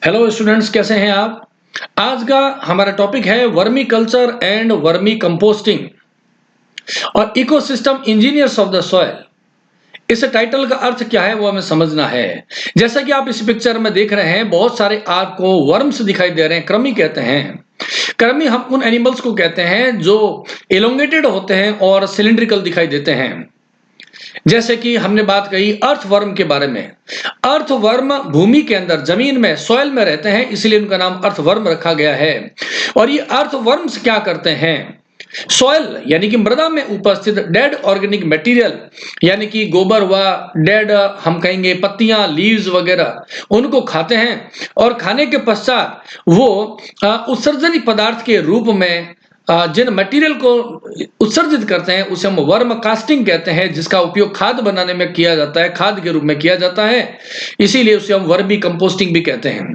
Hello students, कैसे हैं आप। आज का हमारा टॉपिक है vermiculture and vermicomposting और ecosystem engineers of the soil. इस टाइटल का अर्थ क्या है वो हमें समझना है। जैसा कि आप इस पिक्चर में देख रहे हैं, बहुत सारे आपको वर्म्स दिखाई दे रहे हैं। कृमि कहते हैं। कृमि हम उन एनिमल्स को कहते हैं जो एलोंगेटेड होते हैं और सिलिंड्रिकल दिखाई देते हैं। जैसे कि हमने बात कही अर्थवर्म के बारे में। अर्थवर्म भूमि के अंदर, जमीन में, सॉइल में रहते हैं, इसलिए उनका नाम अर्थवर्म रखा गया है। और ये अर्थवर्म्स क्या करते हैं, सॉइल यानी कि मृदा में उपस्थित डेड ऑर्गेनिक मटेरियल, यानी कि गोबर व डेड, हम कहेंगे पत्तियां, लीव्स वगैरह, उनको खाते हैं। और खाने के पश्चात वो उत्सर्जनी पदार्थ के रूप में जिन मटेरियल को उत्सर्जित करते हैं उसे हम वर्म कास्टिंग कहते हैं, जिसका उपयोग खाद बनाने में किया जाता है, खाद के रूप में किया जाता है। इसीलिए उसे हम वर्मी कंपोस्टिंग भी कहते हैं।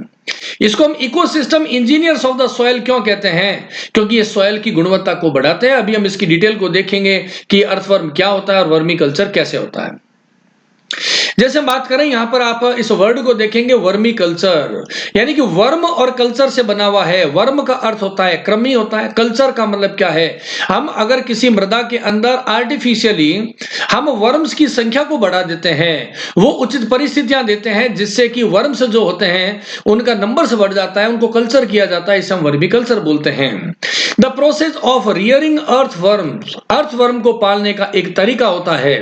इसको हम ecosystem engineers of the soil क्यों कहते हैं, क्योंकि ये सॉइल की गुणवत्ता को बढ़ाते हैं। अभी हम इसकी डिटेल को देखेंगे कि अर्थवर्म क्या होता है और वर्मी कल्चर कैसे होता है। जैसे हम बात करें, यहां पर आप इस वर्ड को देखेंगे, वर्मी कल्चर, यानी कि वर्म और कल्चर से बना हुआ है। वर्म का अर्थ होता है कृमि होता है। कल्चर का मतलब क्या है, हम अगर किसी मृदा के अंदर आर्टिफिशियली हम वर्म्स की संख्या को बढ़ा देते हैं, वो उचित परिस्थितियां देते हैं जिससे कि वर्म्स जो होते हैं उनका नंबर से बढ़ जाता है, उनको कल्चर किया जाता है, इसे हम वर्मी कल्चर बोलते हैं। The process of rearing earthworms, earthworm को पालने का एक तरीका होता है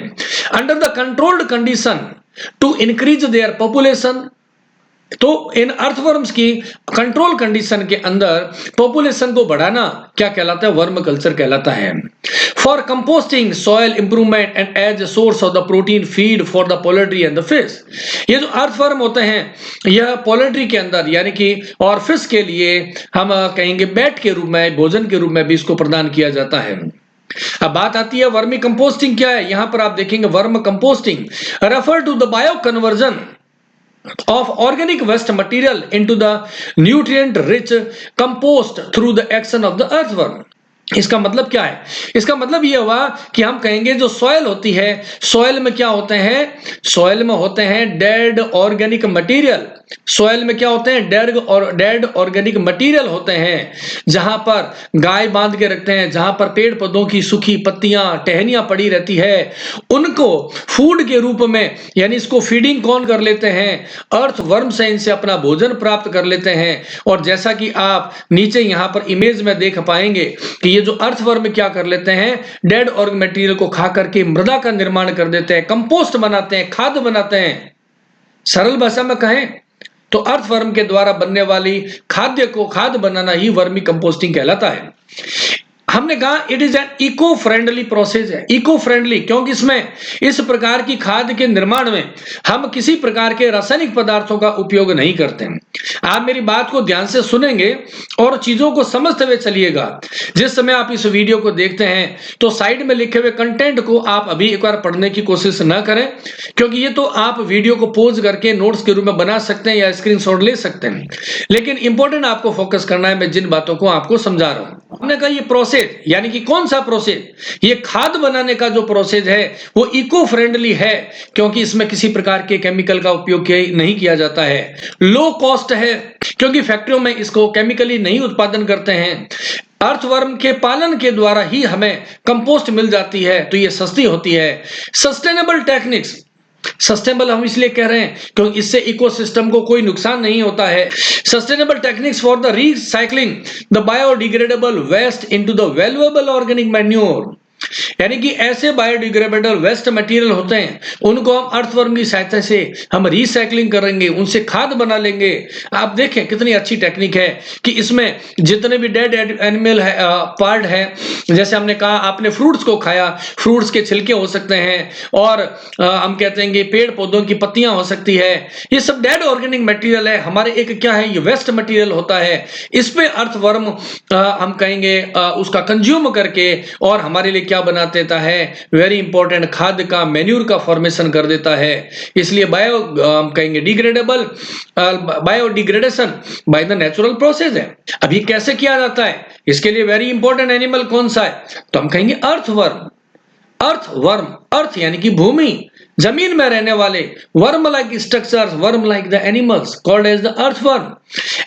under the controlled condition to increase their population. तो इन अर्थवर्म्स की कंट्रोल कंडीशन के अंदर पॉपुलेशन को बढ़ाना क्या कहलाता है, वर्म कल्चर कहलाता है। For composting, soil improvement and as source of the protein feed for the poultry and the fish. ये जो अर्थवर्म होते हैं, यह पोल्ट्री के अंदर यानी कि और फिश के लिए हम कहेंगे बैट के रूप में, भोजन के रूप में भी इसको प्रदान किया जाता है। अब बात आती है वर्मी कंपोस्टिंग क्या है। यहां पर आप देखेंगे worm composting refer to the bioconversion of organic waste material into the nutrient rich compost through the action of the earthworm। इसका मतलब क्या है, इसका मतलब यह हुआ कि हम कहेंगे जो सॉइल होती है, सॉइल में क्या होते हैं, सॉइल में होते हैं डेड ऑर्गेनिक मटेरियल। सॉइल में क्या होते हैं, डेड ऑर्गेनिक मटेरियल होते हैं, जहां पर गाय बांध के रखते हैं, जहां पर पेड़ पौधों की सूखी पत्तियां, टहनियां पड़ी रहती है, उनको फूड के रूप में, यानी इसको फीडिंग कौन कर लेते हैं, अर्थवर्म से इनसे अपना भोजन प्राप्त कर लेते हैं। और जैसा कि आप नीचे यहां पर इमेज में देख पाएंगे कि ये जो अर्थवर्म क्या कर लेते हैं, डेड ऑर्गेनिक मटेरियल को खा करके मृदा का निर्माण कर देते हैं, कंपोस्ट बनाते हैं, खाद बनाते हैं। सरल भाषा में कहें तो अर्थवर्म के द्वारा बनने वाली खाद्य को खाद बनाना ही वर्मी कंपोस्टिंग कहलाता है। हमने कहा it is an eco friendly process है। इको फ्रेंडली क्योंकि इसमें, इस प्रकार की खाद के निर्माण में हम किसी प्रकार के रासायनिक पदार्थों का उपयोग नहीं करते हैं। आप मेरी बात को ध्यान से सुनेंगे और चीजों को समझते हुए चलिएगा। जिस समय आप इस वीडियो को देखते हैं तो साइड में लिखे हुए कंटेंट को आप अभी एक बार पढ़ने की कोशिश न करें, क्योंकि ये तो आप वीडियो को पॉज करके नोट्स के रूप में बना सकते हैं या स्क्रीनशॉट ले सकते हैं, लेकिन इंपॉर्टेंट आपको फोकस करना है। मैं जिन बातों को आपको समझा रहा हूं, हमने कहा ये प्रोसेस, यानी कि कौन सा प्रोसेस, ये खाद बनाने का जो प्रोसेस है वो इको फ्रेंडली है, क्योंकि इसमें किसी प्रकार के केमिकल का उपयोग नहीं किया जाता है। लो कॉस्ट है, क्योंकि फैक्ट्रियों में इसको केमिकली नहीं उत्पादन करते हैं। अर्थवर्म के पालन के द्वारा ही हमें कंपोस्ट मिल जाती है, तो ये सस्ती होती है। सस्टेनेबल टेक्निक्स, सस्टेनेबल हम इसलिए कह रहे हैं क्योंकि इससे इकोसिस्टम को कोई नुकसान नहीं होता है। Sustainable techniques for the recycling the biodegradable waste into the valuable organic manure, यानी कि ऐसे बायोडिग्रेडेबल वेस्ट मटेरियल होते हैं, उनको हम अर्थवर्म की सहायता से हम रिसाइकलिंग करेंगे, उनसे खाद बना लेंगे। आप देखें कितनी अच्छी टेक्निक है कि इसमें जितने भी डेड एनिमल है, पार्ट है, जैसे हमने कहा आपने फ्रूट्स को खाया, फ्रूट्स के छिलके हो सकते हैं, और हम कहते हैं कि पेड़ पौधों की पत्तियां हो सकती है, ये सब डेड ऑर्गेनिक मटेरियल है हमारे। एक क्या है, ये वेस्ट मटेरियल होता है, इस पे अर्थवर्म हम कहेंगे उसका कंज्यूम करके और हमारे लिए क्या बना देता है, वेरी इंपॉर्टेंट खाद का, मैन्यूर का फॉर्मेशन कर देता है। इसलिए बायो हम कहेंगे degradable, biodegradation by the natural process है। अब ये कैसे किया जाता है, इसके लिए वेरी इंपॉर्टेंट एनिमल कौन सा है, तो हम कहेंगे अर्थवर्म। अर्थ वर्म, अर्थ यानी कि भूमि, जमीन में रहने वाले, worm like structures, worm like the animals called as the earthworm,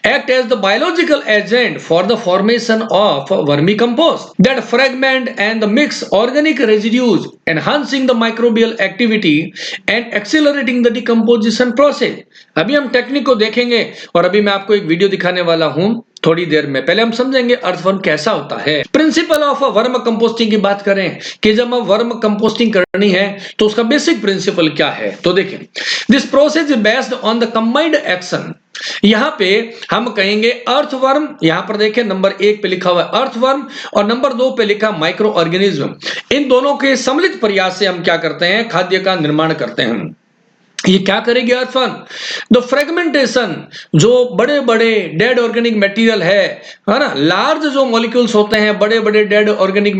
act as the biological agent for the formation of vermicompost that fragment and mix organic residues, enhancing the microbial activity and accelerating the decomposition process. अभी हम technique को देखेंगे और अभी मैं आपको एक video दिखाने वाला हूं थोड़ी देर में। पहले हम समझेंगे अर्थवर्म कैसा होता है। प्रिंसिपल ऑफ वर्म कंपोस्टिंग की बात करें कि जब हम वर्म कंपोस्टिंग करनी है तो उसका बेसिक प्रिंसिपल क्या है, तो देखें, this process is based on the combined action. यहां पे हम कहेंगे अर्थवर्म, यहां पर देखें नंबर 1 पे लिखा हुआ है अर्थवर्म और नंबर 2 पे लिखा माइक्रो ऑर्गेनिज्म। इन दोनों के सम्मिलित प्रयास से हम क्या करते हैं, खाद्य का निर्माण करते हैं। ये क्या करेगी अर्थवर्म, द फ्रेगमेंटेशन, जो बड़े बड़े डेड ऑर्गेनिक मटेरियल है ना, लार्ज जो मॉलिक्यूल्स होते हैं, बड़े बड़े डेड ऑर्गेनिक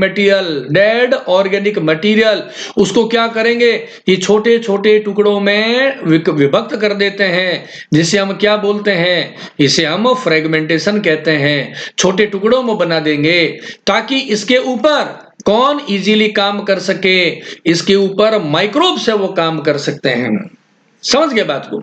मटेरियल, उसको क्या करेंगे, ये छोटे छोटे टुकड़ों में विभक्त कर देते हैं, जिसे हम क्या बोलते हैं, इसे हम फ्रेगमेंटेशन कहते हैं। छोटे टुकड़ों में बना देंगे ताकि इसके ऊपर कौन इजीली काम कर सके, इसके ऊपर माइक्रोब से वो काम कर सकते हैं। समझ गए बात को।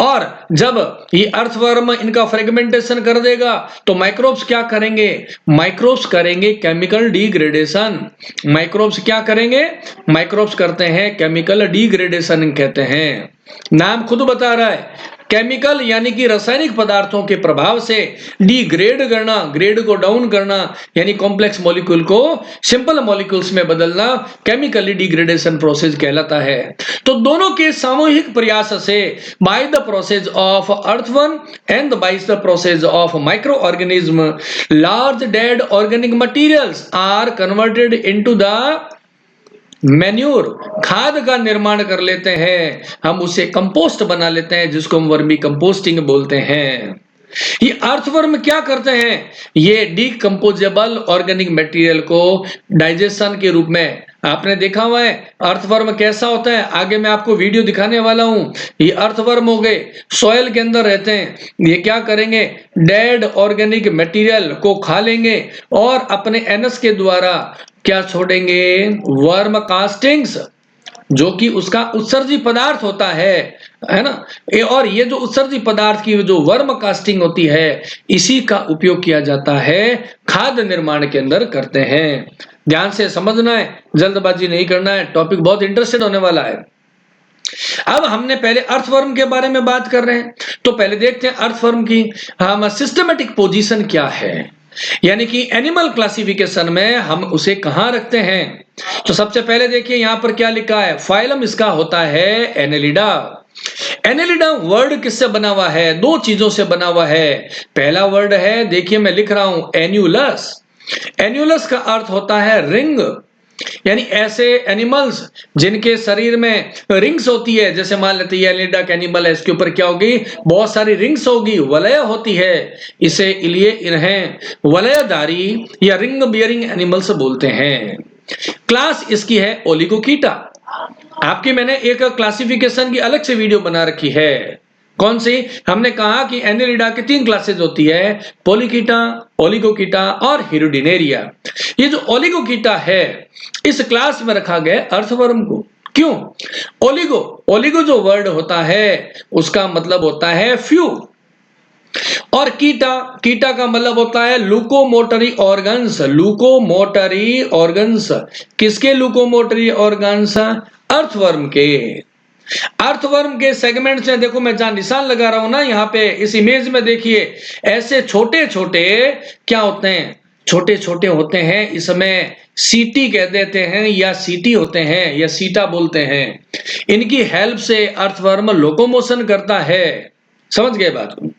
और जब ये अर्थवर्म इनका फ्रेगमेंटेशन कर देगा तो माइक्रोब्स क्या करेंगे, माइक्रोब्स करेंगे केमिकल डिग्रेडेशन। माइक्रोब्स क्या करेंगे, माइक्रोब्स करते हैं केमिकल डिग्रेडेशन कहते हैं। नाम खुद बता रहा है, केमिकल यानी कि रासायनिक पदार्थों के प्रभाव से डिग्रेड करना, ग्रेड को डाउन करना, यानी कॉम्प्लेक्स मॉलिक्यूल को सिंपल मॉलिक्यूल्स में बदलना, केमिकली डिग्रेडेशन प्रोसेस कहलाता है। तो दोनों के सामूहिक प्रयास से by the process of earthworm and by the process of micro organism, large dead organic materials are converted into the manure, खाद का निर्माण कर लेते हैं, हम उसे कंपोस्ट बना लेते हैं जिसको हम वर्मी कंपोस्टिंग बोलते हैं। ये अर्थवर्म क्या करते हैं, ये डिकम्पोजेबल ऑर्गेनिक मटेरियल को डाइजेशन के रूप में, आपने देखा हुआ है अर्थवर्म कैसा होता है, आगे मैं आपको वीडियो दिखाने वाला हूं। ये अर्थवर्म हो गए, सॉइल के अंदर रहते हैं, ये क्या करेंगे, डेड ऑर्गेनिक मटेरियल को खा लेंगे और अपने एनस के द्वारा क्या छोड़ेंगे, वर्म कास्टिंग्स, जो कि उसका उत्सर्जी पदार्थ होता है ना। और ये जो उत्सर्जी पदार्थ की जो वर्म कास्टिंग होती है, इसी का उपयोग किया जाता है, खाद्य निर्माण के अंदर करते हैं। ध्यान से समझना है, जल्दबाजी नहीं करना है, टॉपिक बहुत इंटरेस्टेड होने वाला है। अब हमने पहले अर्थवर्म के बारे में बात कर रहे हैं, तो पहले देखते हैं अर्थवर्म की हम सिस्टमेटिक पोजीशन क्या है, यानी कि एनिमल क्लासिफिकेशन में हम उसे कहां रखते हैं। तो सबसे पहले देखिए यहां पर क्या लिखा है, फाइलम इसका होता है एनेलिडा। एनेलिडा वर्ड किससे बना हुआ है, दो चीजों से बना हुआ है। पहला वर्ड है, देखिए मैं लिख रहा हूं एन्यूलस। एन्यूलस का अर्थ होता है रिंग, यानी ऐसे एनिमल्स जिनके शरीर में रिंग्स होती है, जैसे मान लेते हैं एलिडा कैनिमल है, इसके ऊपर क्या होगी, बहुत सारी रिंग्स होगी, वलय होती है, इसे लिए इन्हें वलयधारी या रिंग बियरिंग एनिमल्स बोलते हैं। क्लास इसकी है ओलिगोकीटा। आपकी मैंने एक क्लासिफिकेशन की अलग से वीडियो बना रखी है। कौन सी, हमने कहा कि एनेलिडा की 3 क्लासेज होती है, पोलिकीटा, ओलिगोकीटा और हिरुडिनेरिया। ये जो ओलिगोकीटा है, इस क्लास में रखा गया अर्थवर्म को। क्यों, ओलिगो जो वर्ड होता है उसका मतलब होता है फ्यू, और कीटा का मतलब होता है लुकोमोटरी ऑर्गन्स। लुकोमोटरी ऑर्गन्स, किसके लुकोमोटरी ऑर्गन्स, अर्थवर्म के। अर्थवर्म के सेगमेंट्स हैं, देखो मैं जहां निशान लगा रहा हूं ना, यहां पे इस इमेज में देखिए, ऐसे छोटे छोटे क्या होते हैं, छोटे छोटे होते हैं, इसमें सीटी कह देते हैं या सीटी होते हैं या सीटा बोलते हैं। इनकी हेल्प से अर्थवर्म लोकोमोशन करता है। समझ गए बात को।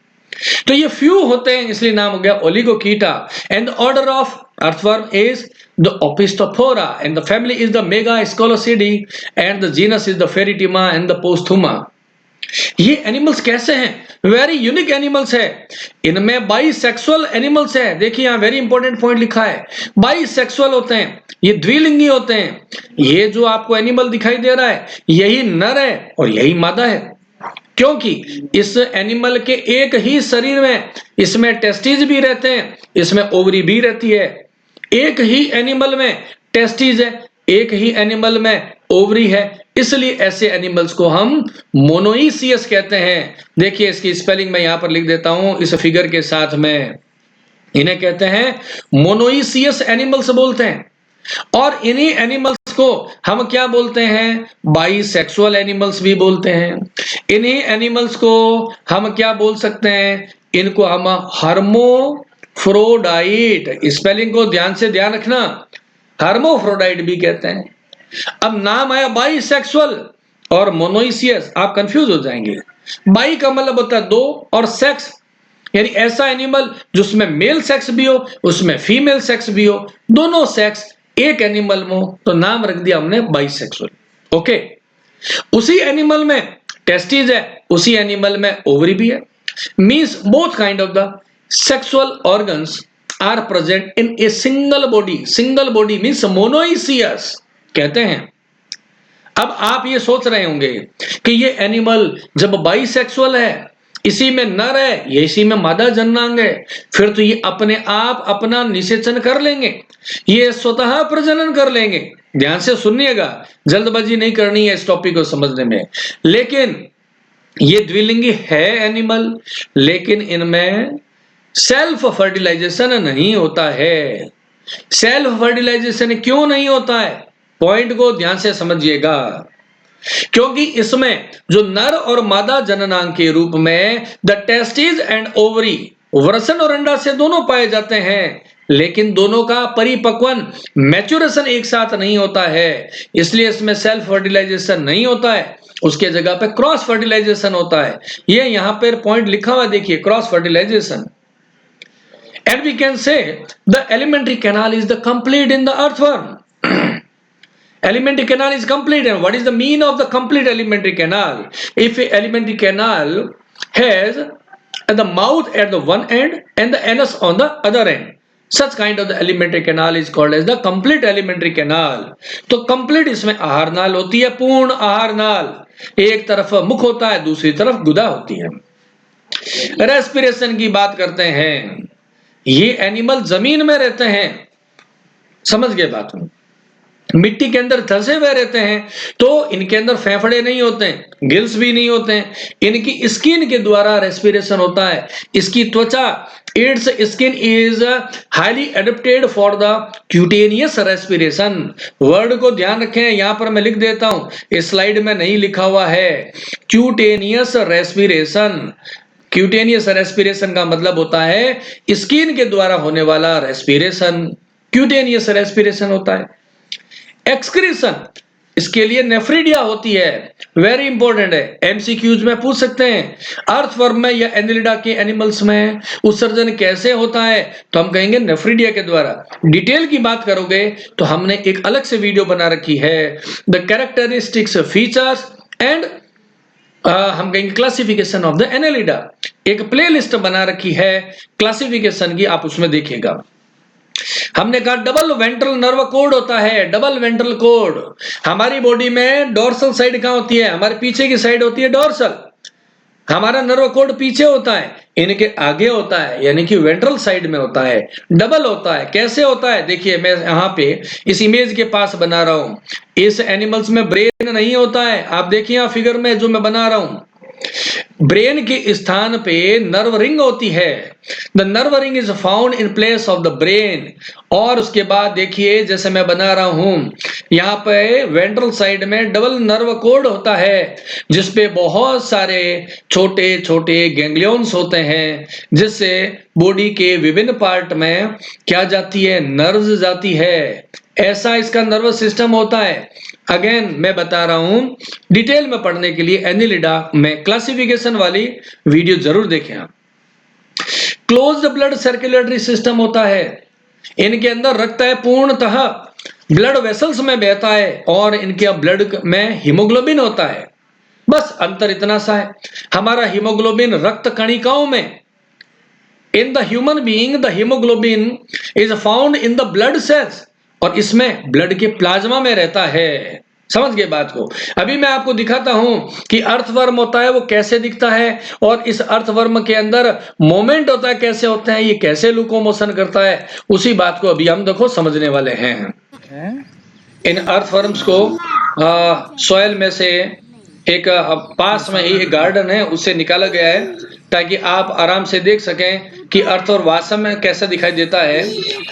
तो ये फ्यू होते हैं, इसलिए नाम हो गया Oligochaeta. And the order of earthworm is the Opisthophora and the family is the Megascolocidae and the genus is the Ferritima and the Posthuma। ये एनिमल्स कैसे हैं, वेरी यूनिक एनिमल्स है। इनमें बाइसेक्सुअल एनिमल्स है, देखिए यहाँ वेरी इंपॉर्टेंट पॉइंट लिखा है, बाइसेक्सुअल होते हैं, ये द्विलिंगी होते हैं। ये जो आपको एनिमल दिखाई दे रहा है यही नर है और यही मादा है, क्योंकि इस एनिमल के एक ही शरीर में इसमें टेस्टिस भी रहते हैं, इसमें ओवरी भी रहती है। एक ही एनिमल में टेस्टिस है, एक ही एनिमल में ओवरी है, इसलिए ऐसे एनिमल्स को हम मोनोइसियस कहते हैं। देखिए इसकी स्पेलिंग मैं यहां पर लिख देता हूं इस फिगर के साथ में। इन्हें कहते हैं मोनोइसियस एनिमल्स बोलते हैं। और इन्हीं एनिमल्स को हम क्या बोलते हैं? बाइसेक्सुअल एनिमल्स भी बोलते हैं। इन्हीं एनिमल्स को हम क्या बोल सकते हैं? इनको हम हर्मोफ्रोडाइट, स्पेलिंग को ध्यान से ध्यान रखना, हर्मोफ्रोडाइट भी कहते हैं। अब नाम आया बाइसेक्सुअल और मोनोइसियस, आप कंफ्यूज हो जाएंगे। बाई का मतलब होता है दो, और सेक्स यानी ऐसा एनिमल जिसमें मेल सेक्स भी हो, उसमें फीमेल सेक्स भी हो, दोनों सेक्स एक एनिमल में हो, तो नाम रख दिया हमने बाइसेक्सुअल। ओके, उसी एनिमल में टेस्टिस है, उसी एनिमल में ओवरी भी है। Means both kind of the sexual organs are present in a single body. Single body means monoecious कहते हैं। अब आप ये सोच रहे होंगे कि ये एनिमल जब बाइसेक्सुअल है, इसी में नर है, ये इसी में मादा जननांग है, फिर तो ये अपने आप अपना निषेचन कर लेंगे, ये स्वतः प्रजनन कर लेंगे। ध्यान से सुनिएगा, जल्दबाजी नहीं करनी है इस टॉपिक को समझने में। लेकिन ये द्विलिंगी है एनिमल, लेकिन इनमें सेल्फ फर्टिलाइजेशन नहीं होता है। सेल्फ फर्टिलाइजेशन क्यों नहीं होता है? पॉइंट को ध्यान से समझिएगा। क्योंकि इसमें जो नर और मादा जननांग के रूप में द टेस्टिस एंड ओवरी, वृषण और अंडा से दोनों पाए जाते हैं, लेकिन दोनों का परिपक्वन मैच्योरेशन एक साथ नहीं होता है, इसलिए इसमें सेल्फ फर्टिलाइजेशन नहीं होता है। उसके जगह पे क्रॉस फर्टिलाइजेशन होता है। ये यहां पर पॉइंट लिखा हुआ देखिए, cross fertilization. And we can say the alimentary canal is the complete in the earthworm. Alimentary canal is complete, and what is the mean of the complete alimentary canal? If a alimentary canal has the mouth at the one end and the anus on the other end, such kind of the alimentary canal is called as the complete alimentary canal. तो complete इसमें आहार नाल होती है, पूर्ण आहार नाल। एक तरफ मुख होता है, दूसरी तरफ गुदा होती है। रेस्पिरेशन की बात करते हैं, ये एनिमल जमीन में रहते हैं, समझ गए बात में, मिट्टी के अंदर धंसे हुए रहते हैं, तो इनके अंदर फेफड़े नहीं होते हैं, गिल्स भी नहीं होते हैं। इनकी स्किन के द्वारा रेस्पिरेशन होता है। इसकी त्वचा, it's skin is highly adapted for the cutaneous respiration. Word को ध्यान रखें, यहां पर मैं लिख देता हूं, इस स्लाइड में नहीं लिखा हुआ है, क्यूटेनियस रेस्पिरेशन। क्यूटेनियस रेस्पिरेशन का मतलब होता है स्किन के द्वारा होने वाला रेस्पिरेशन, क्यूटेनियस रेस्पिरेशन होता है। एक्सक्रीशन, इसके लिए नेफ्रिडिया होती है, वेरी इंपॉर्टेंट है, एमसीक्यूज में पूछ सकते हैं। अर्थवर्म में या एनिलिडा के एनिमल्स में उत्सर्जन कैसे होता है? तो हम कहेंगे नेफ्रिडिया के द्वारा। डिटेल की बात करोगे तो हमने एक अलग से वीडियो बना रखी है, द कैरेक्टरिस्टिक्स फीचर्स एंड हम कहेंगे क्लासिफिकेशन ऑफ द एनेलिडा। एक प्लेलिस्ट बना रखी है क्लासिफिकेशन की, आप उसमें देखिएगा। हमने कहा डबल वेंट्रल नर्व कोड होता है। डबल वेंट्रल कोड हमारी बॉडी में डोर्सल साइड कहां होती है? हमारे पीछे की साइड होती है डोर्सल। हमारा नर्व कोड पीछे होता है, इनके आगे होता है, यानी कि वेंट्रल साइड में होता है। डबल होता है, कैसे होता है? देखिए मैं यहाँ पे इस इमेज के पास बना रहा हूं। इस एनिमल्स में ब्रेन नहीं होता है, आप देखिए यहाँ फिगर में जो मैं बना रहा हूं, ब्रेन के स्थान पे नर्व रिंग होती है। The nerve ring is found in place of the brain. और उसके बाद देखिए जैसे मैं बना रहा हूं, यहाँ पे वेंट्रल साइड में डबल नर्व कोड होता है, जिसपे बहुत सारे छोटे छोटे गैंग्लियंस होते हैं, जिससे बॉडी के विभिन्न पार्ट में क्या जाती है? नर्व्स जाती है। ऐसा इसका नर्वस सिस्टम होता है। अगेन मैं बता रहा हूं, डिटेल में पढ़ने के लिए एनिलिडा में क्लासिफिकेशन वाली वीडियो जरूर देखें आप। क्लोज्ड ब्लड सर्कुलेटरी सिस्टम होता है, इनके अंदर रक्त है पूर्णतः ब्लड वेसल्स में बहता है, और इनके ब्लड में हीमोग्लोबिन होता है। बस अंतर इतना सा है, हमारा हीमोग्लोबिन रक्त कणिकाओं में, in the human being the haemoglobin is found in the blood cells, और इसमें ब्लड के प्लाज्मा में रहता है। समझ गए बात को? अभी मैं आपको दिखाता हूं कि अर्थवर्म होता है वो कैसे दिखता है, और इस अर्थवर्म के अंदर मोमेंट होता है कैसे होता है, ये कैसे लोकोमोशन करता है, उसी बात को अभी हम देखो समझने वाले हैं। इन अर्थवर्म्स को सॉइल में से एक पास में ही एक गार्डन है उससे निकाला गया है, ताकि आप आराम से देख सकें कि अर्थवर्म वास्तव में कैसा दिखाई देता है।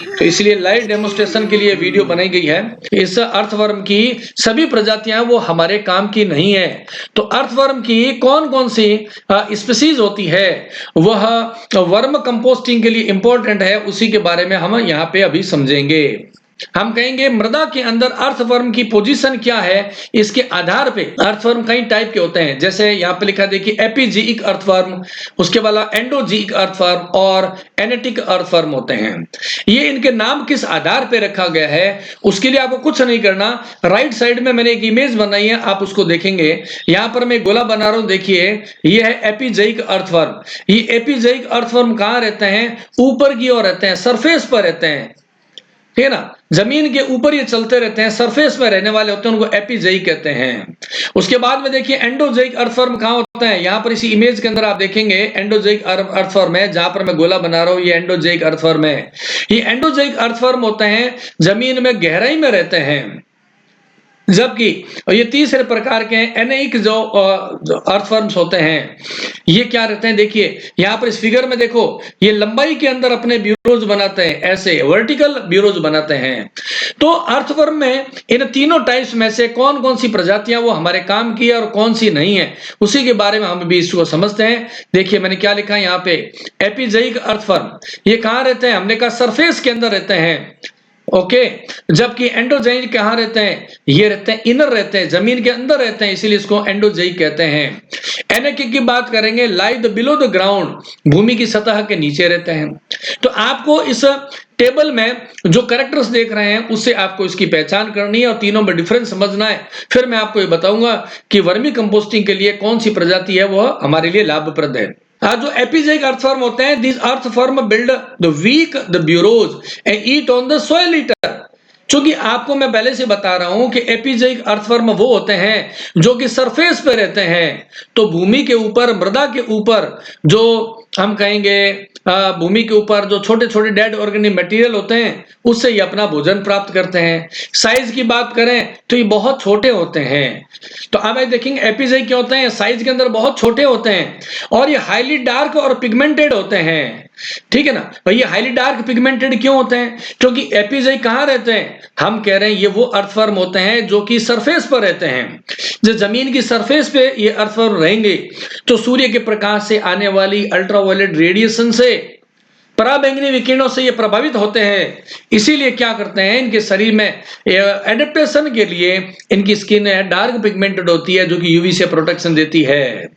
तो इसलिए लाइव डेमोन्स्ट्रेशन के लिए वीडियो बनाई गई है। इस अर्थवर्म की सभी प्रजातियां वो हमारे काम की नहीं है। तो अर्थवर्म की कौन कौन सी स्पीसीज होती है वह वर्म कंपोस्टिंग के लिए इंपॉर्टेंट है, उसी के बारे में हम यहाँ पे अभी समझेंगे। हम कहेंगे मृदा के अंदर अर्थवर्म की पोजीशन क्या है, इसके आधार पे अर्थवर्म कई टाइप के होते हैं। जैसे यहाँ पे लिखा देखिए एपिजीइक अर्थवर्म, उसके बाद एंडोजीइक अर्थवर्म और एनेटिक अर्थवर्म होते हैं। ये इनके नाम किस आधार पे रखा गया है उसके लिए आपको कुछ नहीं करना। राइट साइड में मैंने एक इमेज बनाई है, आप उसको देखेंगे। यहाँ पर मैं गोला बना रहा हूं, देखिए ये है एपिजीइक अर्थवर्म। ये एपिजीइक अर्थवर्म कहाँ रहते हैं? ऊपर की ओर रहते हैं, सरफेस पर रहते हैं, ठीक है ना। जमीन के ऊपर ये चलते रहते हैं, सरफेस में रहने वाले होते हैं, उनको एपिजेइक कहते हैं। उसके बाद में देखिए एंडोजेइक अर्थवर्म कहां होता है। यहां पर इसी इमेज के अंदर आप देखेंगे एंडोजेइक अर्थवर्म है, जहां पर मैं गोला बना रहा हूं ये एंडोजेइक अर्थवर्म है। ये एंडोजेइक अर्थवर्म होते हैं, जमीन में गहराई में रहते हैं। जबकि ये तीसरे प्रकार के एनेइक जो अर्थवर्म्स होते हैं, ये क्या रहते हैं, देखिए यहाँ पर इस फिगर में देखो, ये लंबाई के अंदर अपने ब्यूरोज बनाते हैं, ऐसे वर्टिकल ब्यूरोज बनाते हैं। तो अर्थवर्म में इन तीनों टाइप्स में से कौन कौन सी प्रजातियां वो हमारे काम की है और कौन सी नहीं है, उसी के बारे में हम भी इसको समझते हैं। देखिए मैंने क्या लिखा है यहाँ पे, एपिजेइक अर्थवर्म ये कहाँ रहते हैं? हमने कहा सरफेस के अंदर रहते हैं, ओके। जबकि एंडोजेइक कहां रहते हैं? ये रहते हैं इनर रहते हैं, जमीन के अंदर रहते हैं, इसीलिए इसको एंडोजेइक कहते हैं। एनेटिक की बात करेंगे, लाइव बिलो द ग्राउंड, भूमि की सतह के नीचे रहते हैं। तो आपको इस टेबल में जो कैरेक्टर्स देख रहे हैं उससे आपको इसकी पहचान करनी है और तीनों में डिफरेंस समझना है। फिर मैं आपको ये बताऊंगा कि वर्मी कंपोस्टिंग के लिए कौन सी प्रजाति है वह हमारे लिए लाभप्रद है। जो एपिजेइक अर्थवर्म होते हैं, this earthworm build the week the burrows and eat on the soil eater. क्योंकि आपको मैं पहले से बता रहा हूं कि एपिजेइक अर्थवर्म वो होते हैं जो कि सरफेस पे रहते हैं, तो भूमि के ऊपर, मृदा के ऊपर जो हम कहेंगे भूमि के ऊपर जो छोटे छोटे डेड ऑर्गेनिक मटेरियल होते हैं उससे ये अपना भोजन प्राप्त करते हैं। साइज की बात करें तो ये बहुत छोटे होते हैं। तो अब देखेंगे एपिजेइक क्या होते हैं, साइज के अंदर बहुत छोटे होते हैं और ये हाईली डार्क और पिगमेंटेड होते हैं, ठीक है ना। और ये हाईली डार्क पिगमेंटेड क्यों होते हैं? क्योंकि एपिजेइक कहां रहते हैं? हम कह रहे हैं ये वो अर्थवर्म होते हैं जो कि सरफेस पर रहते हैं। जो जमीन की सरफेस पे ये अर्थवर्म रहेंगे तो सूर्य के प्रकाश से आने वाली अल्ट्रावायलेट रेडिएशन से, पराबैंगनी विकिरणों से ये प्रभावित होते हैं। इसीलिए क्या करते हैं, इनके शरीर में एडेप्टेशन के लिए इनकी स्किन डार्क पिगमेंटेड होती है, जो कि यूवी से प्रोटेक्शन देती है।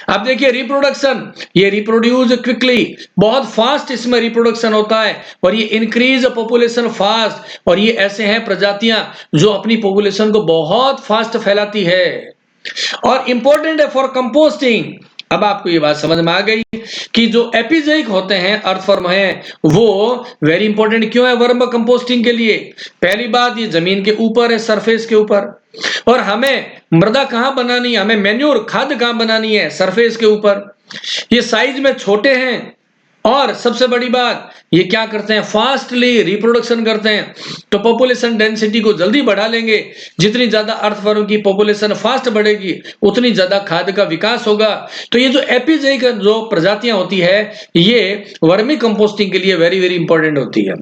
अब देखिए रिप्रोडक्शन, ये रिप्रोड्यूस क्विकली, बहुत फास्ट इसमें रिप्रोडक्शन होता है और ये इंक्रीज पॉपुलेशन फास्ट। और ये ऐसे हैं प्रजातियां जो अपनी पॉपुलेशन को बहुत फास्ट फैलाती है और इंपॉर्टेंट है फॉर कंपोस्टिंग। अब आपको ये बात समझ में आ गई कि जो एपिजेइक होते हैं अर्थवर्म हैं वो वेरी इंपॉर्टेंट क्यों है वर्म कंपोस्टिंग के लिए। पहली बात, ये जमीन के ऊपर है, सरफेस के ऊपर, और हमें मृदा कहां बनानी है, हमें मैन्योर खाद कहां बनानी है, सरफेस के ऊपर। ये साइज में छोटे हैं और सबसे बड़ी बात, ये क्या करते हैं, फास्टली रिप्रोडक्शन करते हैं। तो पॉपुलेशन डेंसिटी को जल्दी बढ़ा लेंगे। जितनी ज्यादा अर्थवर्म की पॉपुलेशन फास्ट बढ़ेगी उतनी ज्यादा खाद का विकास होगा। तो ये जो एपिजेइक जो प्रजातियां होती है ये वर्मी कंपोस्टिंग के लिए वेरी वेरी इंपॉर्टेंट होती है।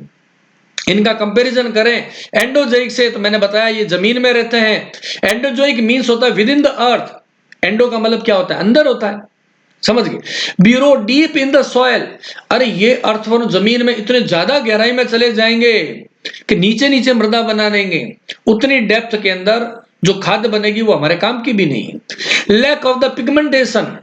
इनका कंपैरिजन करें एंडोजेइक से, तो मैंने बताया ये जमीन में रहते हैं। एंडोजेइक मीन्स होता है with in the earth. Endo का मतलब क्या होता है, अंदर होता है, समझ गए। Bureau deep in the soil, अरे ये अर्थवर्म जमीन में इतने ज्यादा गहराई में चले जाएंगे कि नीचे नीचे मृदा बना देंगे। उतनी डेप्थ के अंदर जो खाद्य बनेगी वो हमारे काम की भी नहीं। लैक ऑफ द पिगमेंटेशन,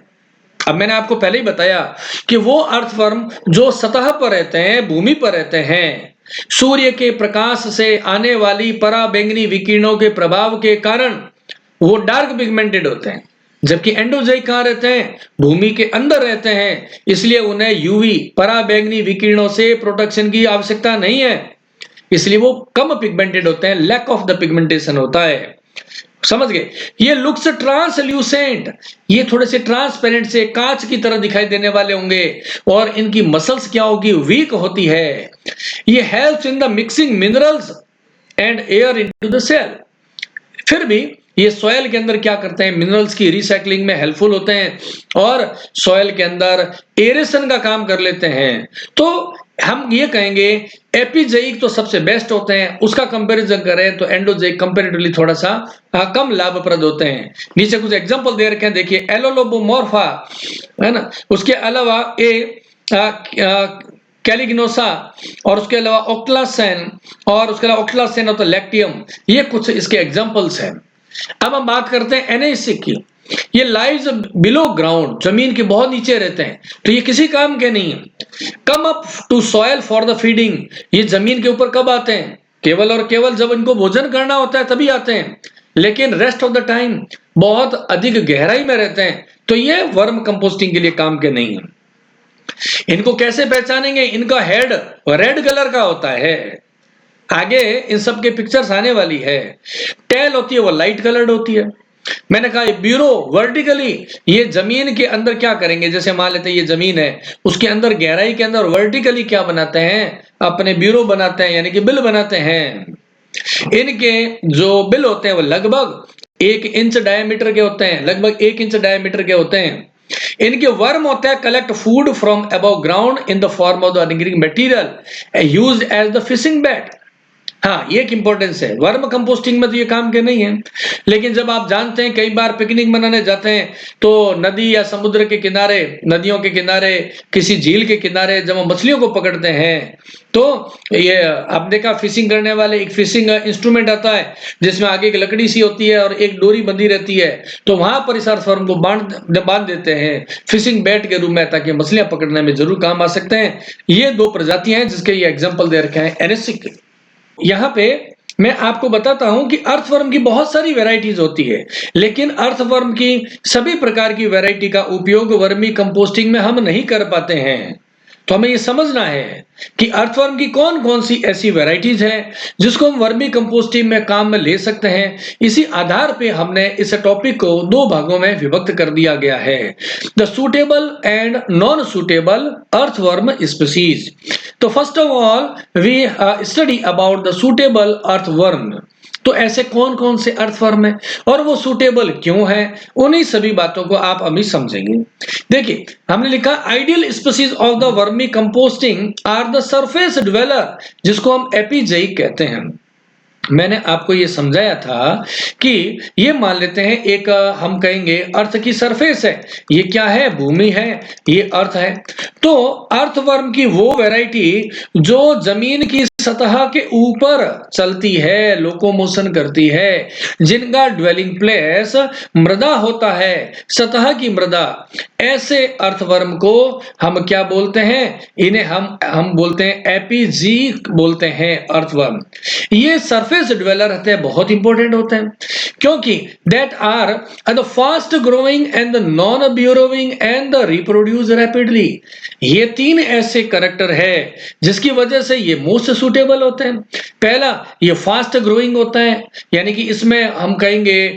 अब मैंने आपको पहले ही बताया कि वो अर्थवर्म जो सतह पर रहते हैं, भूमि पर रहते हैं, सूर्य के प्रकाश से आने वाली पराबैंगनी विकिरणों के प्रभाव के कारण वो डार्क पिगमेंटेड होते हैं। जबकि एंडोजेइक कहां रहते हैं, भूमि के अंदर रहते हैं, इसलिए उन्हें यूवी पराबैंगनी विकिरणों से प्रोटेक्शन की आवश्यकता नहीं है, इसलिए वो कम पिगमेंटेड होते हैं, लैक ऑफ द पिगमेंटेशन होता है। समझ गए। ये लुक्स ट्रांसल्यूसेंट, ये थोड़े से ट्रांसपेरेंट से कांच की तरह दिखाई देने वाले होंगे और इनकी मसल्स क्या होगी, वीक होती है। ये helps in the mixing minerals and air into the cell. फिर भी ये सॉइल के अंदर क्या करते हैं, मिनरल्स की रिसाइकलिंग में हेल्पफुल होते हैं और सॉइल के अंदर एरेशन का काम कर लेते हैं। तो हम ये कहेंगे एपिजोइक तो सबसे बेस्ट होते हैं, उसका कंपैरिजन करें तो एंडोजोइक कंपैरेटिवली थोड़ा सा कम लाभप्रद होते हैं। नीचे कुछ एग्जांपल दे रखे हैं, देखिए एलोलोबोमोर्फा है ना, उसके अलावा कैलिग्नोसा, और उसके अलावा ओक्लासेन, और उसके अलावा ओक्लासेन और लैक्टियम, ये कुछ इसके एग्जांपल्स हैं। अब हम बात करते हैं एनएसिक की। ये लाइव्स बिलो ग्राउंड, जमीन के बहुत नीचे रहते हैं, तो ये किसी काम के नहीं है। Come up to soil for the feeding, ये जमीन के ऊपर कब आते हैं, केवल और केवल जब इनको भोजन करना होता है तभी आते हैं, लेकिन रेस्ट ऑफ द टाइम बहुत अधिक गहराई में रहते हैं, तो ये वर्म कंपोस्टिंग के लिए काम के नहीं है। इनको कैसे पहचानेंगे, इनका हेड रेड कलर का होता है, आगे इन सब के पिक्चर्स आने वाली है। टेल होती है वो लाइट कलर्ड होती है। मैंने कहा ब्यूरो वर्टिकली, ये जमीन के अंदर क्या करेंगे, जैसे मान लेते हैं ये जमीन है, उसके अंदर गहराई के अंदर वर्टिकली क्या बनाते हैं, अपने ब्यूरो बनाते हैं, यानी कि बिल बनाते हैं। इनके जो बिल होते हैं वो लगभग 1 इंच डायमीटर के होते हैं, लगभग 1 इंच डायमीटर के होते हैं। इनके वर्म होता है collect food from above ground in the form of the organic material used as the fishing bait. हाँ, ये एक इंपॉर्टेंस है, वर्म कंपोस्टिंग में तो ये काम के नहीं है, लेकिन जब आप जानते हैं कई बार पिकनिक मनाने जाते हैं तो नदी या समुद्र के किनारे, नदियों के किनारे, किसी झील के किनारे जब हम मछलियों को पकड़ते हैं तो ये आप देखा फिशिंग करने वाले एक फिशिंग इंस्ट्रूमेंट आता है जिसमें आगे एक लकड़ी सी होती है और एक डोरी बंधी रहती है, तो वहां पर इस अर्थवर्म को बांध देते हैं फिशिंग बैट के रूप में, ताकि मछलियां पकड़ने में जरूर काम आ सकते हैं। ये 2 प्रजातियां हैं जिसके ये एग्जाम्पल दे रखे हैं एनएसिक। यहाँ पे मैं आपको बताता हूं कि अर्थवर्म की बहुत सारी वैरायटीज होती है, लेकिन अर्थवर्म की सभी प्रकार की वैरायटी का उपयोग वर्मी कंपोस्टिंग में हम नहीं कर पाते हैं। तो हमें ये समझना है कि अर्थवर्म की कौन कौन सी ऐसी वैरायटीज है जिसको हम वर्मी कंपोस्टिंग में काम में ले सकते हैं। इसी आधार पे हमने इस टॉपिक को 2 भागों में विभक्त कर दिया गया है, the suitable and non suitable earthworm species. तो first of all we study about the suitable earthworm. तो ऐसे कौन कौन से अर्थवर्म है और वो सुटेबल क्यों है, उन्हीं सभी बातों को आप अभी समझेंगे। देखिए, हमने लिखा ideal species of the vermicomposting are the surface dweller, जिसको हम एपिजोइक कहते हैं। मैंने आपको ये समझाया था कि ये मान लेते हैं एक हम कहेंगे अर्थ की सरफेस है, ये क्या है, भूमि है, ये अर्थ है। तो अर्थवर्म की वो वैरायटी जो जमीन की सतह के ऊपर चलती है, लोकोमोशन करती है, जिनका ड्वेलिंग प्लेस मृदा होता है, सतह की मृदा, ऐसे अर्थवर्म को हम क्या बोलते हैं, इन्हें हम बोलते हैं एपिजीक बोलते हैं अर्थवर्म। ये सरफेस ड्वेलर होते हैं, बहुत इंपॉर्टेंट होते हैं, क्योंकि that are the fast growing and the non burrowing and the reproduce rapidly. ये 3 ऐसे करैक्टर है जिसकी वजह से ये मोस्ट सुटेबल होते हैं। पहला, ये फास्ट ग्रोइंग होता है, यानी कि इसमें हम कहेंगे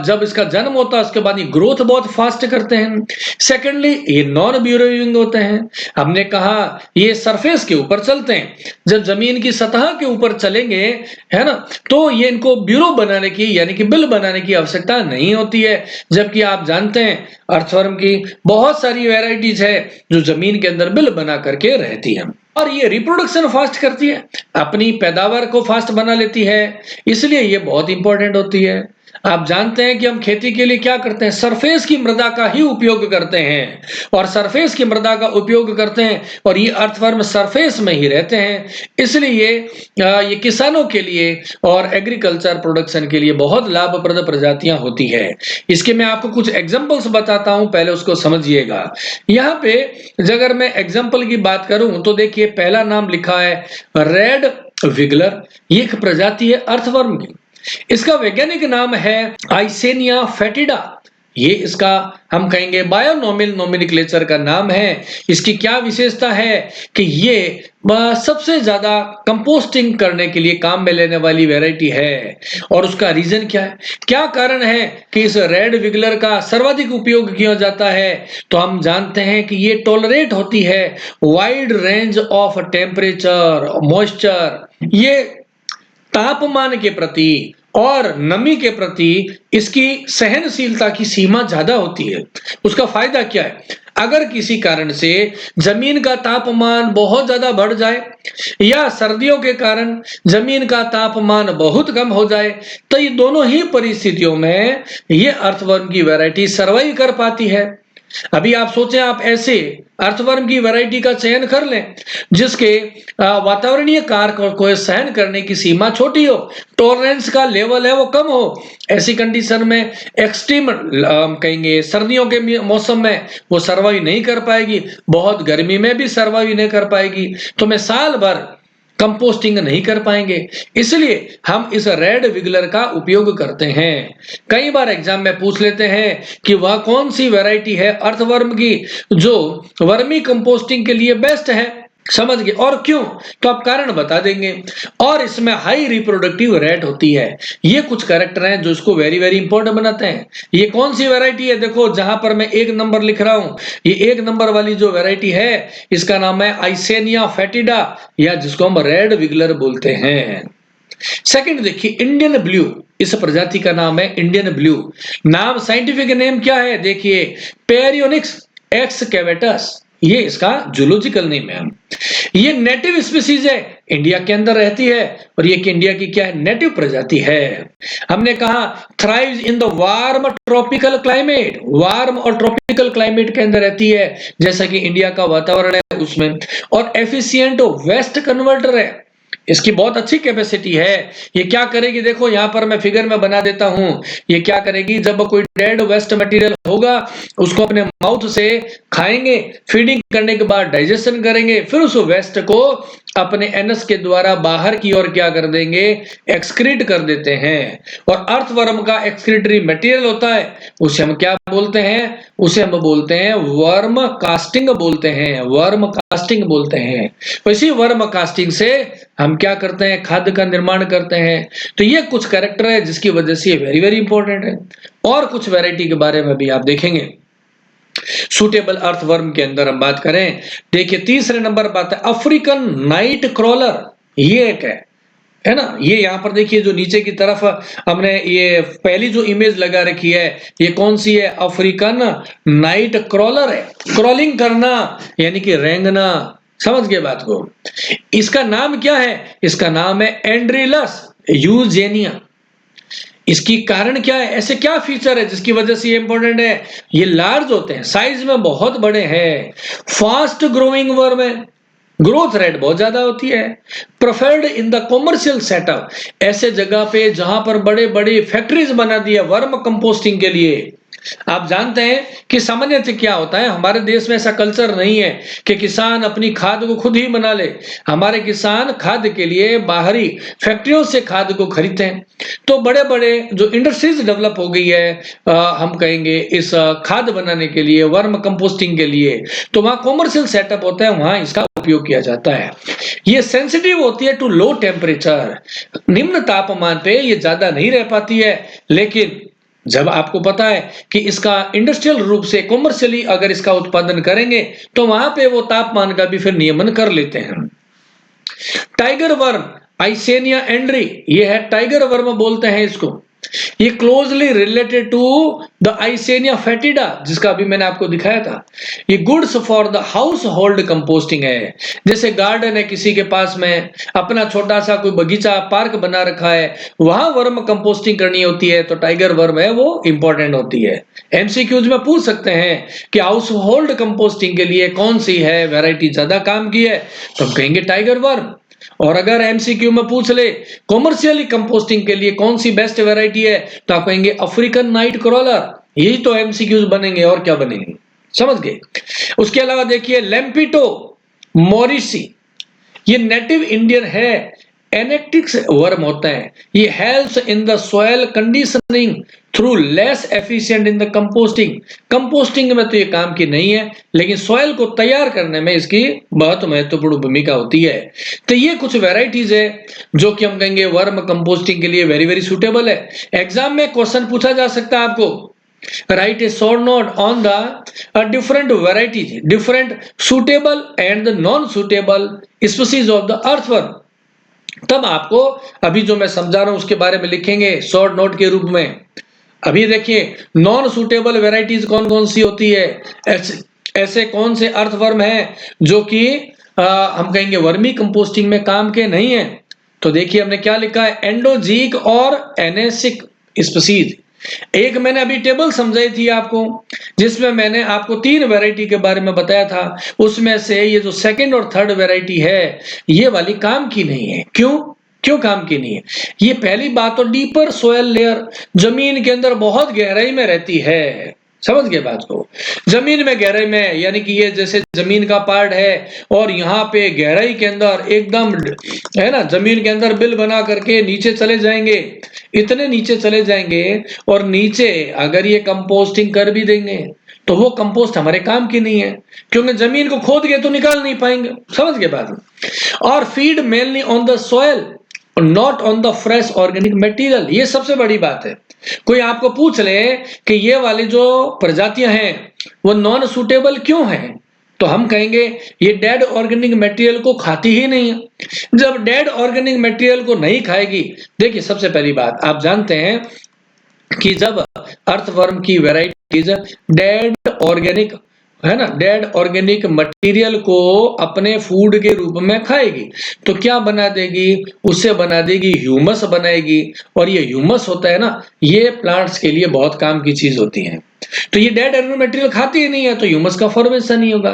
जब इसका जन्म होता है उसके बाद ये ग्रोथ बहुत फास्ट करते हैं। सेकेंडली, ये नॉन ब्यूरोइंग होते हैं, हमने कहा ये सरफेस के ऊपर चलते हैं, जब जमीन की सतह के ऊपर चलेंगे, है ना, तो ये इनको ब्यूरो बनाने की यानी कि बिल बनाने की आवश्यकता नहीं होती है। जबकि आप जानते हैं अर्थवर्म की बहुत सारी वैरायटीज है जो जमीन के अंदर बिल बना करके रहती है, और ये रिप्रोडक्शन फास्ट करती है, अपनी पैदावार को फास्ट बना लेती है, इसलिए ये बहुत इंपॉर्टेंट होती है। आप जानते हैं कि हम खेती के लिए क्या करते हैं, सरफेस की मृदा का ही उपयोग करते हैं, और सरफेस की मृदा का उपयोग करते हैं, और ये अर्थवर्म सरफेस में ही रहते हैं, इसलिए ये किसानों के लिए और एग्रीकल्चर प्रोडक्शन के लिए बहुत लाभप्रद प्रजातियां होती है। इसके मैं आपको कुछ एग्जांपल्स बताता हूं, पहले उसको समझिएगा। यहाँ पे अगर मैं एग्जांपल की बात करूं तो देखिए, पहला नाम लिखा है रेड विगलर, ये एक प्रजाति है अर्थवर्म की। इसका वैज्ञानिक नाम है आइसेनिया फेटिडा, ये इसका हम कहेंगे बायोनॉमिल नोमेनक्लेचर का नाम है। इसकी क्या विशेषता है कि ये सबसे ज्यादा कंपोस्टिंग करने के लिए काम में लेने वाली वैरायटी है, और उसका रीजन क्या है, क्या कारण है कि इस रेड विगलर का सर्वाधिक उपयोग किया जाता है। तो हम जानते हैं कि ये टॉलरेट होती है wide range of temperature, moisture, ये तापमान के प्रति और नमी के प्रति इसकी सहनशीलता की सीमा ज्यादा होती है। उसका फायदा क्या है? अगर किसी कारण से जमीन का तापमान बहुत ज्यादा बढ़ जाए या सर्दियों के कारण जमीन का तापमान बहुत कम हो जाए, तो ये दोनों ही परिस्थितियों में ये अर्थवर्म की वैरायटी सर्वाइव कर पाती है। अभी आप सोचें, आप ऐसे अर्थवर्म की वैरायटी का चयन कर लें जिसके वातावरणीय कारकों को सहन करने की सीमा छोटी हो, टॉलरेंस का लेवल है वो कम हो। ऐसी कंडीशन में एक्सट्रीम कहेंगे सर्दियों के मौसम में वो सर्वाइव नहीं कर पाएगी, बहुत गर्मी में भी सर्वाइव नहीं कर पाएगी, तो मैं साल भर कंपोस्टिंग नहीं कर पाएंगे। इसलिए हम इस रेड विगलर का उपयोग करते हैं। कई बार एग्जाम में पूछ लेते हैं कि वह कौन सी वैरायटी है अर्थवर्म की जो वर्मी कंपोस्टिंग के लिए बेस्ट है। समझ गए? और क्यों? तो आप कारण बता देंगे। और इसमें हाई रिप्रोडक्टिव रेट होती है। ये कुछ कैरेक्टर हैं जो इसको वेरी वेरी इंपॉर्टेंट बनाते हैं। ये कौन सी वैरायटी है? देखो, जहां पर मैं 1 नंबर लिख रहा हूं, ये 1 नंबर वाली जो वैरायटी है इसका नाम है आइसेनिया फेटिडा, या जिसको हम रेड विगलर बोलते हैं। सेकंड देखिए, इंडियन ब्लू, इस प्रजाति का नाम है इंडियन ब्लू। नाम, साइंटिफिक नेम क्या है? देखिए, पेरियोनिक्स एक्सकैवेटस, ये इसका जूलॉजिकल नेम है। ये नेटिव स्पीसीज है, इंडिया के अंदर रहती है, और ये कि इंडिया की क्या है? नेटिव प्रजाति है। हमने कहा thrives in the warm tropical climate, warm और ट्रॉपिकल क्लाइमेट के अंदर रहती है जैसा कि इंडिया का वातावरण है उसमें। और एफिशिएंट वेस्ट कन्वर्टर है, इसकी बहुत अच्छी कैपेसिटी है। ये क्या करेगी? देखो यहां पर मैं फिगर में बना देता हूं। ये क्या करेगी? जब कोई डेड वेस्ट मटेरियल होगा उसको अपने माउथ से खाएंगे, फीडिंग करने के बाद डाइजेशन करेंगे, फिर उस वेस्ट को अपने एनस के द्वारा बाहर की ओर क्या कर देंगे? एक्सक्रीट कर देते हैं। और अर्थवर्म का एक्सक्रीटरी मटेरियल होता है, उसे हम क्या बोलते हैं? उसे हम बोलते हैं वर्म कास्टिंग बोलते हैं, वर्म कास्टिंग बोलते हैं। इसी वर्म कास्टिंग से हम क्या करते हैं? खाद्य का निर्माण करते हैं। तो ये कुछ कैरेक्टर है जिसकी वजह से ये वेरी वेरी इंपॉर्टेंट है। और कुछ वैरायटी के बारे में भी आप देखेंगे। सूटेबल अर्थवर्म के अंदर हम बात करें, देखिए तीसरे नंबर बात है अफ्रीकन नाइट क्रॉलर। ये एक है ना, ये यहां पर देखिए जो नीचे की तरफ हमने ये पहली जो इमेज लगा रखी है, ये कौन सी है? अफ्रीकन नाइट क्रॉलर है। क्रॉलिंग करना यानी कि रेंगना। समझ गए बात को? इसका नाम क्या है? इसका नाम है एंड्रिलस यूजेनिया। इसकी कारण क्या है? ऐसे क्या फीचर है जिसकी वजह से ये इंपॉर्टेंट है? ये लार्ज होते हैं, साइज में बहुत बड़े हैं, फास्ट ग्रोइंग वर्म है, ग्रोथ रेट बहुत ज्यादा होती है, preferred in the commercial setup, ऐसे जगह पे जहां पर बड़े बड़े फैक्ट्रीज बना दिया वर्म कंपोस्टिंग के लिए। आप जानते हैं कि सामान्यतः क्या होता है, हमारे देश में ऐसा कल्चर नहीं है कि किसान अपनी खाद को खुद ही बना ले। हमारे किसान खाद के लिए बाहरी फैक्ट्रियों से खाद को खरीदते हैं। तो बड़े बड़े जो इंडस्ट्रीज डेवलप हो गई है हम कहेंगे इस खाद बनाने के लिए, वर्म कंपोस्टिंग के लिए, तो वहां कॉमर्शियल सेटअप होता है, वहां इसका उपयोग किया जाता है। ये सेंसिटिव होती है टू लो टेम्परेचर, निम्न तापमान पे ये ज्यादा नहीं रह पाती है। लेकिन जब आपको पता है कि इसका इंडस्ट्रियल रूप से कॉमर्शियली अगर इसका उत्पादन करेंगे तो वहां पे वो तापमान का भी फिर नियमन कर लेते हैं। टाइगर वर्म आइसेनिया एंड्री, ये है टाइगर वर्म बोलते हैं इसको। ये क्लोजली रिलेटेड टू द आइसेनिया फेटिडा जिसका अभी मैंने आपको दिखाया था। ये goods for the house hold composting है। जैसे गार्डन है किसी के पास में, अपना छोटा सा कोई बगीचा पार्क बना रखा है, वहां वर्म कंपोस्टिंग करनी होती है तो टाइगर वर्म है वो इंपॉर्टेंट होती है। एमसीक्यूज में पूछ सकते हैं कि हाउस होल्ड कंपोस्टिंग के लिए कौन सी है वैरायटी ज्यादा काम की है, तो हम कहेंगे टाइगर वर्म। और अगर एमसीक्यू में पूछ ले कॉमर्शियली कंपोस्टिंग के लिए कौन सी बेस्ट वैरायटी है, तो आप कहेंगे अफ्रीकन नाइट क्रॉलर। यही तो एमसीक्यूज बनेंगे और क्या बनेंगे। समझ गए? उसके अलावा देखिए लेम्पिटो मॉरिसी, ये नेटिव इंडियन है, एनेक्टिक्स वर्म होता है। ये helps in the soil conditioning through less efficient in the composting. Composting में तो ये काम की नहीं है, लेकिन सॉइल को तैयार करने में इसकी बहुत महत्वपूर्ण भूमिका होती है। तो ये कुछ वेराइटीज है जो कि हम कहेंगे वर्म कंपोस्टिंग के लिए वेरी वेरी सुटेबल है। एग्जाम में क्वेश्चन पूछा जा सकता है आपको, write a short note on the different varieties, different suitable and the non-suitable species of the earthworm. तब आपको अभी जो मैं समझा रहा हूं उसके बारे में लिखेंगे शॉर्ट नोट के रूप में। अभी देखिए नॉन सूटेबल वेराइटीज कौन कौन सी होती है, ऐसे ऐसे कौन से अर्थवर्म हैं जो कि हम कहेंगे वर्मी कंपोस्टिंग में काम के नहीं है। तो देखिए हमने क्या लिखा है, एंडोजीक और एनेसिक स्पीसीज। एक मैंने अभी टेबल समझाई थी आपको, जिसमें मैंने आपको 3 वैरायटी के बारे में बताया था। उसमें से ये जो सेकंड और थर्ड वैरायटी है ये वाली काम की नहीं है। क्यों क्यों काम की नहीं है? ये पहली बात तो डीपर सोयल लेयर, जमीन के अंदर बहुत गहराई में रहती है। समझ गए बात को? जमीन में गहराई में, यानी कि ये जैसे जमीन का पार्ट है और यहाँ पे गहराई के अंदर एकदम है ना, जमीन के अंदर बिल बना करके नीचे चले जाएंगे, इतने नीचे चले जाएंगे। और नीचे अगर ये कंपोस्टिंग कर भी देंगे तो वो कंपोस्ट हमारे काम की नहीं है, क्योंकि जमीन को खोद के तो निकाल नहीं पाएंगे। समझ गए बात? और feed mainly on the soil, not on the fresh organic material. ये सबसे बड़ी बात है। कोई आपको पूछ ले कि ये वाली जो प्रजातियां हैं वो नॉन सूटेबल क्यों हैं, तो हम कहेंगे ये डेड ऑर्गेनिक मटेरियल को खाती ही नहीं है। जब डेड ऑर्गेनिक मटेरियल को नहीं खाएगी, देखिए सबसे पहली बात आप जानते हैं कि जब अर्थवर्म की वैरायटीज डेड ऑर्गेनिक है ना, डेड ऑर्गेनिक मटेरियल को अपने फूड के रूप में खाएगी तो क्या बना देगी, उससे बना देगी ह्यूमस बनाएगी। और ये ह्यूमस होता है ना, ये प्लांट्स के लिए बहुत काम की चीज होती है। तो ये डेड ऑर्गेनिक मटेरियल खाती ही नहीं है तो ह्यूमस का फॉर्मेशन नहीं होगा।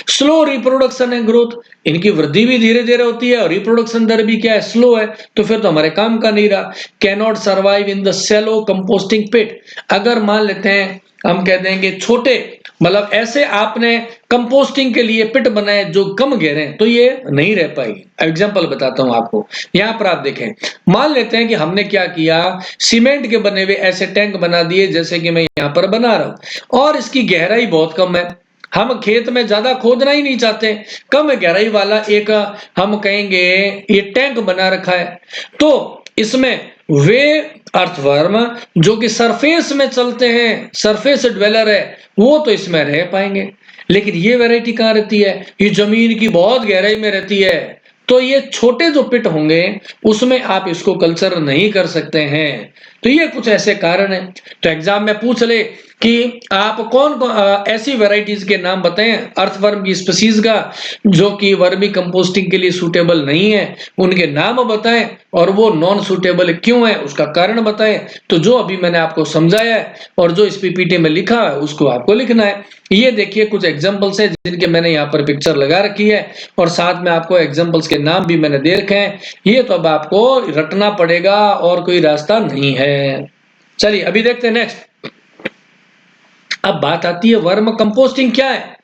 स्लो रिप्रोडक्शन एंड ग्रोथ, इनकी वृद्धि भी धीरे धीरे होती है और रिप्रोडक्शन दर भी क्या है, स्लो है। तो फिर तो हमारे काम का नहीं रहा। Cannot survive in the shallow composting pit. अगर मान लेते हैं हम कह देंगे छोटे, मतलब ऐसे आपने कंपोस्टिंग के लिए पिट बनाए जो कम गहरे हैं, तो ये नहीं रह पाएगी। एग्जांपल बताता हूं आपको, यहां पर आप देखें, मान लेते हैं कि हमने क्या किया, सीमेंट के बने हुए ऐसे टैंक बना दिए जैसे कि मैं यहां पर बना रहा हूं, और इसकी गहराई बहुत कम है। हम खेत में ज्यादा खोदना ही नहीं चाहते, कम गहराई वाला एक हम कहेंगे ये टैंक बना रखा है। तो इसमें वे अर्थवर्म जो कि सरफेस में चलते हैं, सरफेस ड्वेलर है, वो तो इसमें रह पाएंगे। लेकिन ये वैरायटी कहाँ रहती है, ये जमीन की बहुत गहराई में रहती है। तो ये छोटे जो पिट होंगे उसमें आप इसको कल्चर नहीं कर सकते हैं। तो ये कुछ ऐसे कारण है। तो एग्जाम में पूछ ले कि आप कौन ऐसी वैरायटीज के नाम बताएं अर्थवर्म की स्पीसीज का जो कि वर्मी कंपोस्टिंग के लिए सूटेबल नहीं है, उनके नाम बताएं और वो नॉन सूटेबल क्यों है उसका कारण बताएं। तो जो अभी मैंने आपको समझाया है और जो इस पीपीटी में लिखा है उसको आपको लिखना है। ये देखिए कुछ एग्जांपल्स है जिनके मैंने यहाँ पर पिक्चर लगा रखी है और साथ में आपको एग्जांपल्स के नाम भी मैंने दे रखे हैं। ये तो अब आपको रटना पड़ेगा और कोई रास्ता नहीं है। चलिए अभी देखते हैं नेक्स्ट। अब बात आती है वर्म कंपोस्टिंग क्या है।